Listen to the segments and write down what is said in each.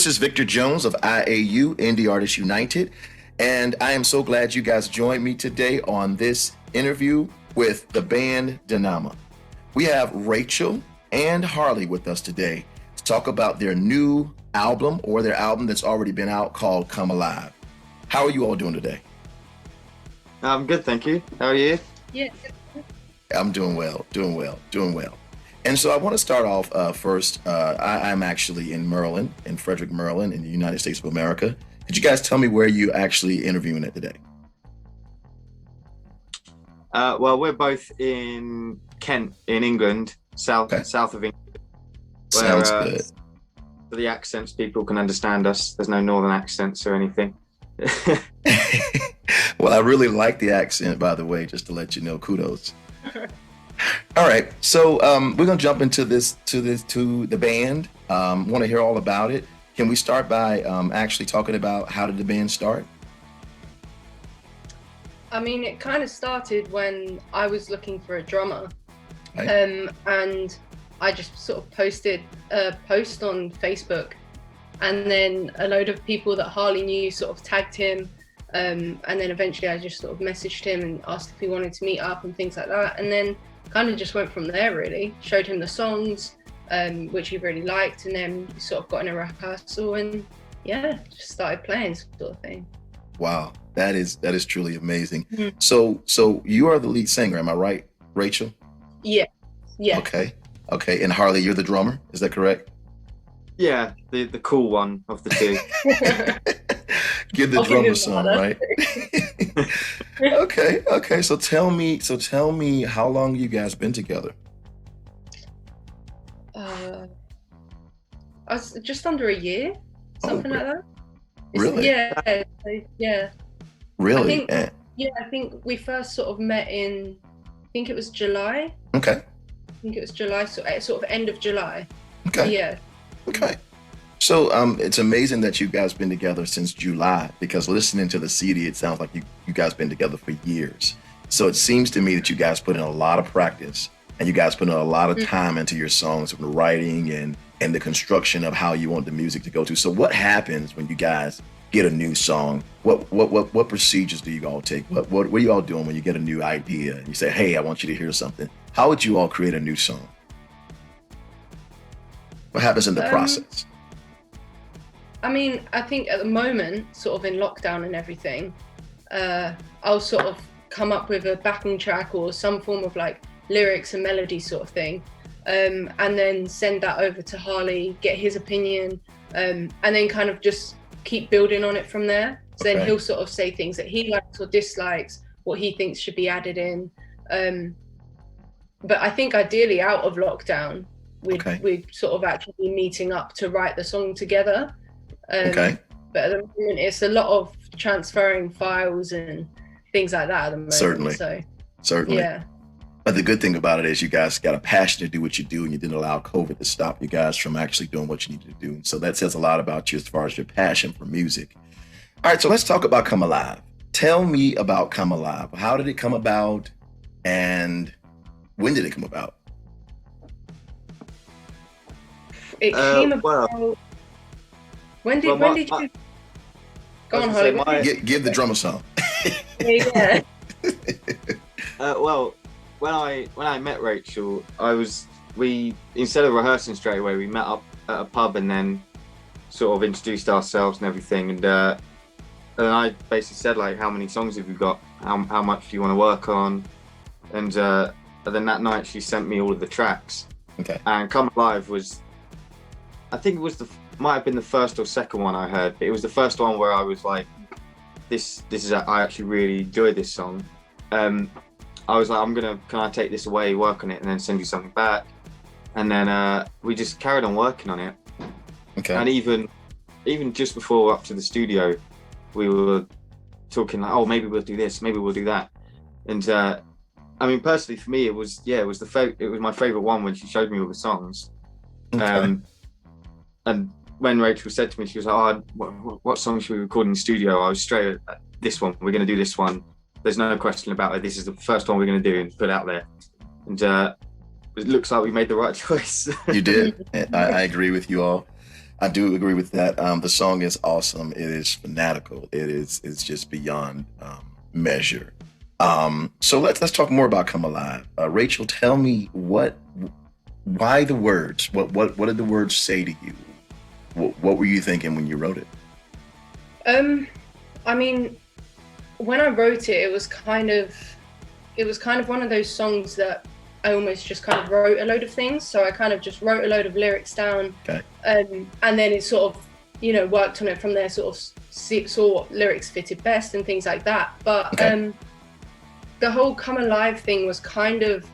This is Victor Jones of IAU, Indie Artists United, and I am so glad you guys joined me today on this interview with the band Danama. We have Rachel and Harley with us today to talk about their new album, or their album that's already been out, called Come Alive. How are you all doing today? I'm good, thank you. How are you? Yeah. I'm doing well. And so I want to start off first. I'm actually in Maryland, in Frederick, Maryland, in the United States of America. Could you guys tell me where you actually interviewing at today? Well, we're both in Kent, in England, south of England. Where, Sounds good. For the accents, people can understand us. There's no northern accents or anything. Well, I really like the accent, by the way, just to let you know. Kudos. All right, so we're gonna jump into the band. Want to hear all about it. Can we start by actually talking about how did the band start? I mean, it kind of started when I was looking for a drummer, Right. and I just sort of posted a post on Facebook, and then a load of people that Harley knew sort of tagged him, and then eventually I just sort of messaged him and asked if he wanted to meet up and things like that, and then kind of just went from there. Really showed him the songs, which he really liked, and then we sort of got in a rehearsal and just started playing, sort of thing. Wow, that is truly amazing. Mhm. So you are the lead singer, am I right, Rachel? Yeah. Okay, and Harley, you're the drummer, is that correct? Yeah, the cool one of the two. Give the I'll give drummer him some, that. right? Okay. So tell me how long you guys been together? I was just under a year, something like that. Really? Yeah. Really? I think we first sort of met in, I think it was July. Okay. Sort of end of July. Okay. Yeah. Okay. So it's amazing that you guys been together since July, because listening to the CD, it sounds like you guys been together for years. So it seems to me that you guys put in a lot of practice, and you guys put in a lot of time into your songs, from the writing and the construction of how you want the music to go to. So what happens when you guys get a new song? What procedures do you all take? What are you all doing when you get a new idea and you say, hey, I want you to hear something? How would you all create a new song? What happens in the process? I mean, I think at the moment, sort of in lockdown and everything, I'll sort of come up with a backing track or some form of like lyrics and melody sort of thing, and then send that over to Harley, get his opinion, and then kind of just keep building on it from there. So then he'll sort of say things that he likes or dislikes, what he thinks should be added in. But I think ideally out of lockdown, we'd sort of actually be meeting up to write the song together. But at the moment, it's a lot of transferring files and things like that at the moment. Certainly. Yeah. But the good thing about it is you guys got a passion to do what you do, and you didn't allow COVID to stop you guys from actually doing what you needed to do. So that says a lot about you as far as your passion for music. All right, so let's talk about Come Alive. Tell me about Come Alive. How did it come about, and when did it come about? It came about. When did you go on, Holly? Give the drummer some. Yeah. Well, when I met Rachel, we instead of rehearsing straight away, we met up at a pub and then sort of introduced ourselves and everything. And I basically said, like, how many songs have you got? How much do you want to work on? And then that night she sent me all of the tracks. Okay. And Come Alive was, I think it was might have been the first or second one I heard, but it was the first one where I was like, I actually really enjoy this song. I was like, can I take this away, work on it, and then send you something back? And then we just carried on working on it. Okay. And even just before up to the studio, we were talking like, oh, maybe we'll do this, maybe we'll do that. And I mean, personally for me, it was my favorite one when she showed me all the songs. Okay. And when Rachel said to me, she was like, oh, what song should we record in the studio? I was straight at this one. We're going to do this one. There's no question about it. This is the first one we're going to do and put out there. And it looks like we made the right choice. You did. I agree with you all. I do agree with that. The song is awesome. It is fanatical. It's just beyond measure. So let's talk more about Come Alive. Rachel, tell me why the words? What did the words say to you? What were you thinking when you wrote it? I mean, when I wrote it, it was kind of one of those songs that I almost just kind of wrote a load of things. So I kind of just wrote a load of lyrics down, Okay. and then it sort of, worked on it from there. Sort of saw what lyrics fitted best and things like that. But Okay. the whole Come Alive thing was kind of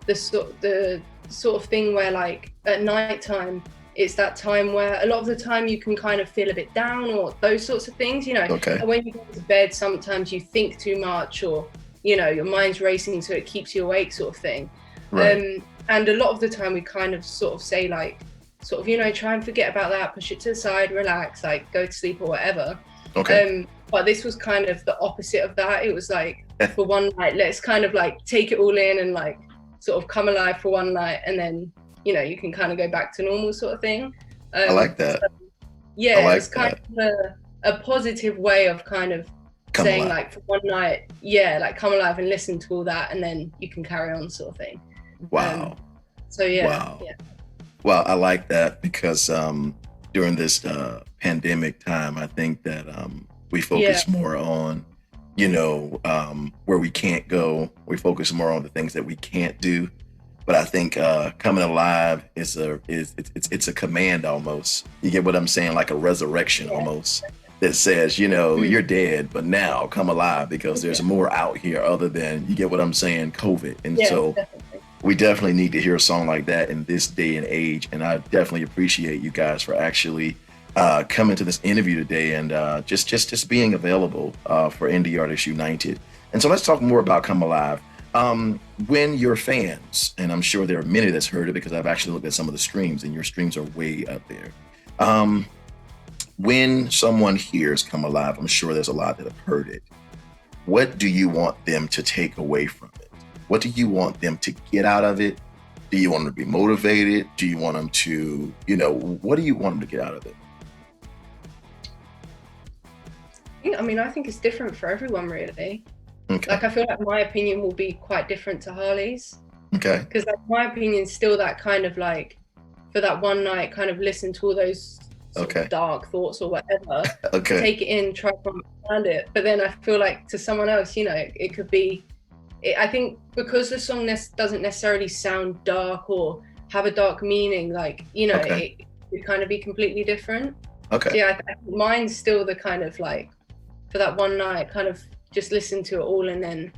the sort of thing where, like, at nighttime, it's that time where a lot of the time you can kind of feel a bit down or those sorts of things, Okay. And when you go to bed, sometimes you think too much, or your mind's racing, so it keeps you awake, sort of thing. Right. And a lot of the time we kind of sort of say, like, sort of, try and forget about that, push it to the side, relax, like go to sleep or whatever. Okay. But this was kind of the opposite of that. It was like, for one night, let's kind of like take it all in and like sort of come alive for one night, and then you can kind of go back to normal, sort of thing. I like that. So, yeah, I like it's kind of a positive way of kind of Come saying, alive. like, for one night, yeah, like come alive and listen to all that, and then you can carry on, sort of thing. Wow. So yeah, Wow. yeah. Well, I like that because during this pandemic time, I think that we focus more on, where we can't go. We focus more on the things that we can't do. But I think coming alive is it's a command almost. You get what I'm saying? Like a resurrection almost that says, you're dead, but now come alive because there's more out here other than, you get what I'm saying, COVID. And so Definitely. we definitely need to hear a song like that in this day and age. And I definitely appreciate you guys for actually coming to this interview today and just being available for Indie Artists United. And so let's talk more about Come Alive. When your fans, and I'm sure there are many that's heard it because I've actually looked at some of the streams and your streams are way up there. When someone hears Come Alive, I'm sure there's a lot that have heard it. What do you want them to take away from it? What do you want them to get out of it? Do you want them to be motivated? Do you want them to, what do you want them to get out of it? I think it's different for everyone, really. Okay. Like, I feel like my opinion will be quite different to Harley's, Okay. because like my opinion is still that kind of like, for that one night, kind of listen to all those sort Okay. of dark thoughts or whatever, Okay. take it in, try to understand it. But then I feel like to someone else, it could be, I think because the song doesn't necessarily sound dark or have a dark meaning, like, Okay. it could kind of be completely different. Okay. So yeah, I think mine's still the kind of like, for that one night, kind of just listen to it all and then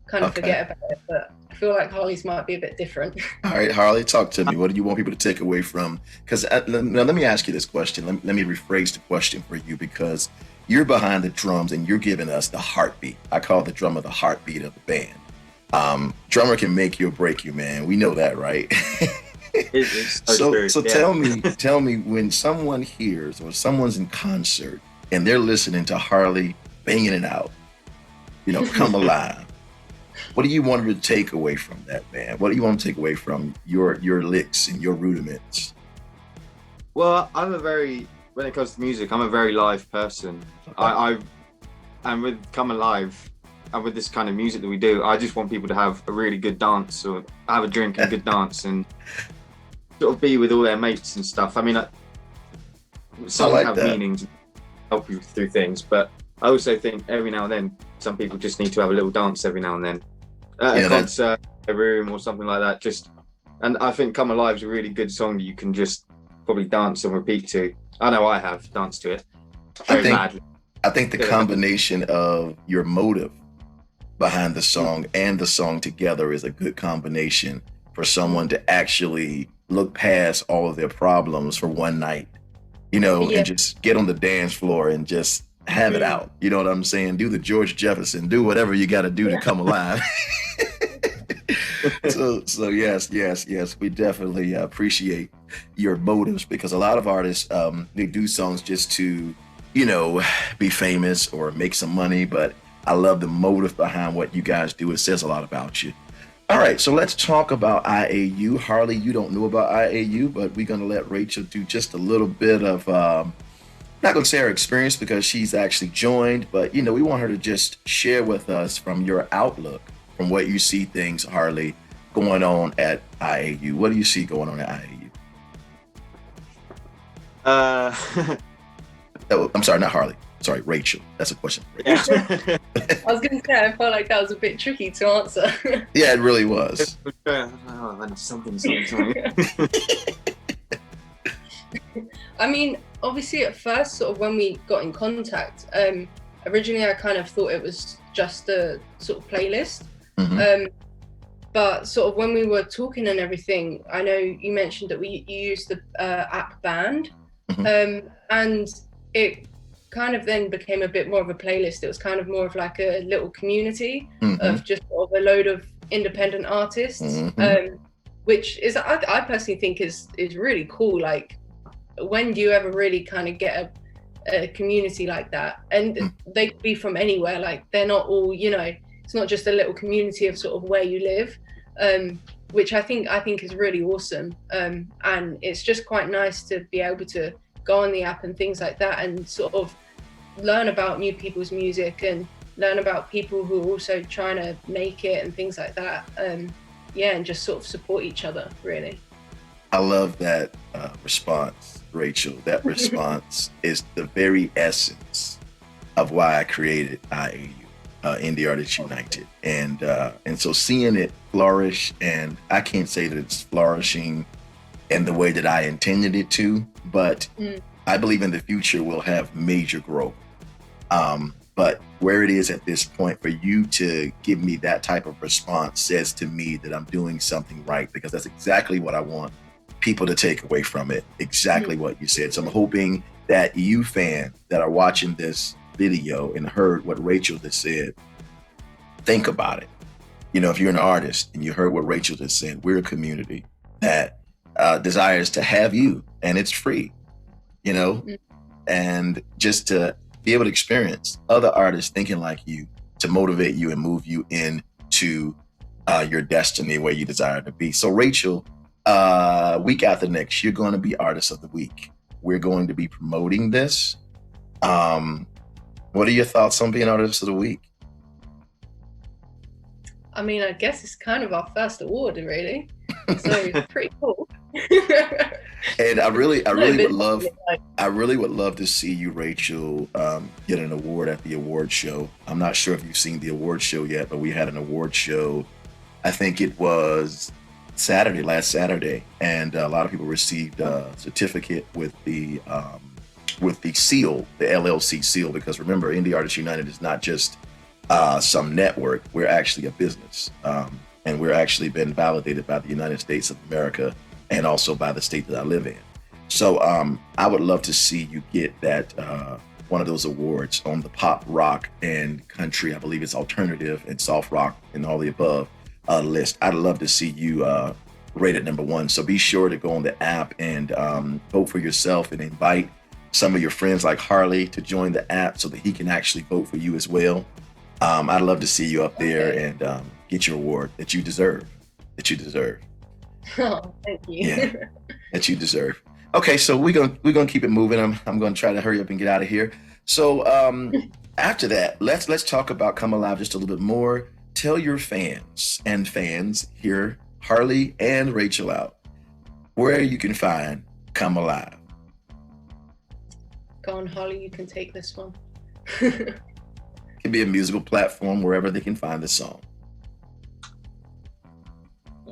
kind of Okay. forget about it. But I feel like Harley's might be a bit different. All right, Harley, talk to me. What do you want people to take away from? Because now let me ask you this question. Let me rephrase the question for you because you're behind the drums and you're giving us the heartbeat. I call the drummer the heartbeat of the band. Drummer can make you or break you, man. We know that, right? It's So true, so yeah. tell me when someone hears or someone's in concert and they're listening to Harley banging it out, Come Alive. What do you want them to take away from that, man? What do you want them to take away from your licks and your rudiments? Well, when it comes to music, I'm a very live person. And with Come Alive and with this kind of music that we do, I just want people to have a really good dance or have a drink and a good dance and sort of be with all their mates and stuff. Songs like have that. meanings, help you through things, but I also think every now and then, some people just need to have a little dance every now and then. At a concert, a room or something like that. And I think Come Alive is a really good song that you can just probably dance and repeat to. I know I have danced to it very badly. I think the combination of your motive behind the song and the song together is a good combination for someone to actually look past all of their problems for one night, and just get on the dance floor and just have it out. You know what I'm saying? Do the George Jefferson, do whatever you got to do to come alive. So yes, we definitely appreciate your motives because a lot of artists, they do songs just to, be famous or make some money. But I love the motive behind what you guys do. It says a lot about you. All right, so let's talk about IAU. Harley, you don't know about IAU, but we're going to let Rachel do just a little bit of, not going to say her experience because she's actually joined, but we want her to just share with us from your outlook, from what you see things, Harley, going on at IAU. What do you see going on at IAU? Oh, I'm sorry, not Harley. Sorry, Rachel. That's a question. Rachel. I was going to say, I felt like that was a bit tricky to answer. Yeah, it really was. Something. I mean, obviously at first, sort of when we got in contact, originally I kind of thought it was just a sort of playlist. Mm-hmm. But sort of when we were talking and everything, I know you mentioned that you used the app Band, Mm-hmm. and it kind of then became a bit more of a playlist. It was kind of more of like a little community Mm-hmm. of just sort of a load of independent artists, Mm-hmm. which is I personally think is really cool. Like, when do you ever really kind of get a community like that? And they could be from anywhere. Like, they're not all, it's not just a little community of sort of where you live, which I think is really awesome. And it's just quite nice to be able to go on the app and things like that and sort of learn about new people's music and learn about people who are also trying to make it and things like that. And just sort of support each other, really. I love that response, Rachel. That response is the very essence of why I created IAU, Indie Artists United, and so seeing it flourish, and I can't say that it's flourishing in the way that I intended it to, but I believe in the future we'll have major growth. But where it is at this point, for you to give me that type of response says to me that I'm doing something right, because that's exactly what I want people to take away from it. Exactly what you said. So I'm hoping that you fans that are watching this video and heard what Rachel just said, think about it. If you're an artist and you heard what Rachel just said, we're a community that desires to have you, and it's free, and just to be able to experience other artists thinking like you, to motivate you and move you into your destiny where you desire to be. So Rachel, week after next, you're going to be Artist of the Week. We're going to be promoting this. What are your thoughts on being Artist of the Week? I mean, I guess it's kind of our first award, really. So it's pretty cool. And I really would love to see you, Rachel, get an award at the award show. I'm not sure if you've seen the award show yet, but we had an award show. I think it was last Saturday, and a lot of people received a certificate with the seal, the LLC seal, because remember, Indie Artists United is not just some network. We're actually a business, and we're actually been validated by the United States of America and also by the state that I live in. So I would love to see you get that one of those awards on the pop, rock, and country. I believe it's alternative and soft rock and all the above list. I'd love to see you rated number one. So be sure to go on the app and vote for yourself, and invite some of your friends like Harley to join the app so that he can actually vote for you as well. I'd love to see you up there and get your award that you deserve. Oh, thank you. Yeah, that you deserve. Okay, so we're gonna keep it moving. I'm gonna try to hurry up and get out of here. So after that, let's talk about Come Alive just a little bit more. Tell your fans hear Harley and Rachel out where you can find Come Alive. Go on, Harley, you can take this one. It can be a musical platform wherever they can find the song.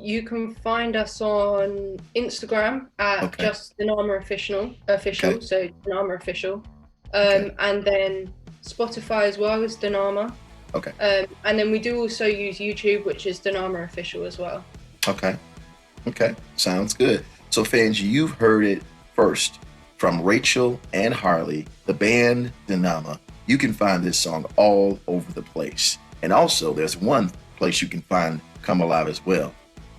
You can find us on Instagram at just Danama official. Okay. So Danama official, and then Spotify as well as Danama. Okay. And then we do also use YouTube, which is Danama official as well. Okay. Sounds good. So fans, you've heard it first from Rachel and Harley, the band Danama. You can find this song all over the place. And also there's one place you can find Come Alive as well,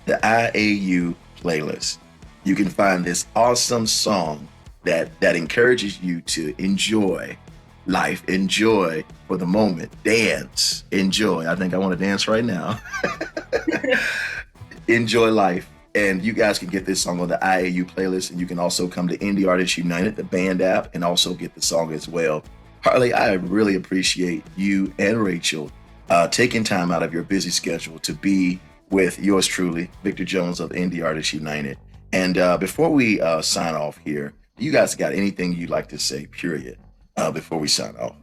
the IAU playlist. You can find this awesome song that encourages you to enjoy life, enjoy for the moment, dance, enjoy. I think I want to dance right now. enjoy life. And you guys can get this song on the IAU playlist, and you can also come to Indie Artists United, the band app, and also get the song as well. Harley, I really appreciate you and Rachel taking time out of your busy schedule to be with yours truly, Victor Jones of Indie Artists United. And before we sign off here, you guys got anything you'd like to say, period, before we sign off?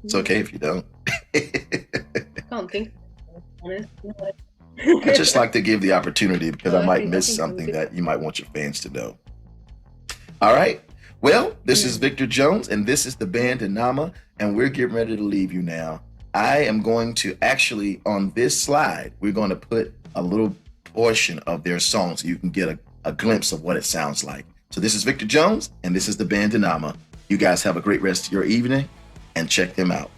It's okay if you don't. I can't think. I just like to give the opportunity because I might miss something that you might want your fans to know. All right. Well, this is Victor Jones, and this is the band Danama, and we're getting ready to leave you now. I am going to actually, on this slide, we're going to put a little portion of their song so you can get a glimpse of what it sounds like. So this is Victor Jones, and this is the band Danama. You guys have a great rest of your evening, and check them out.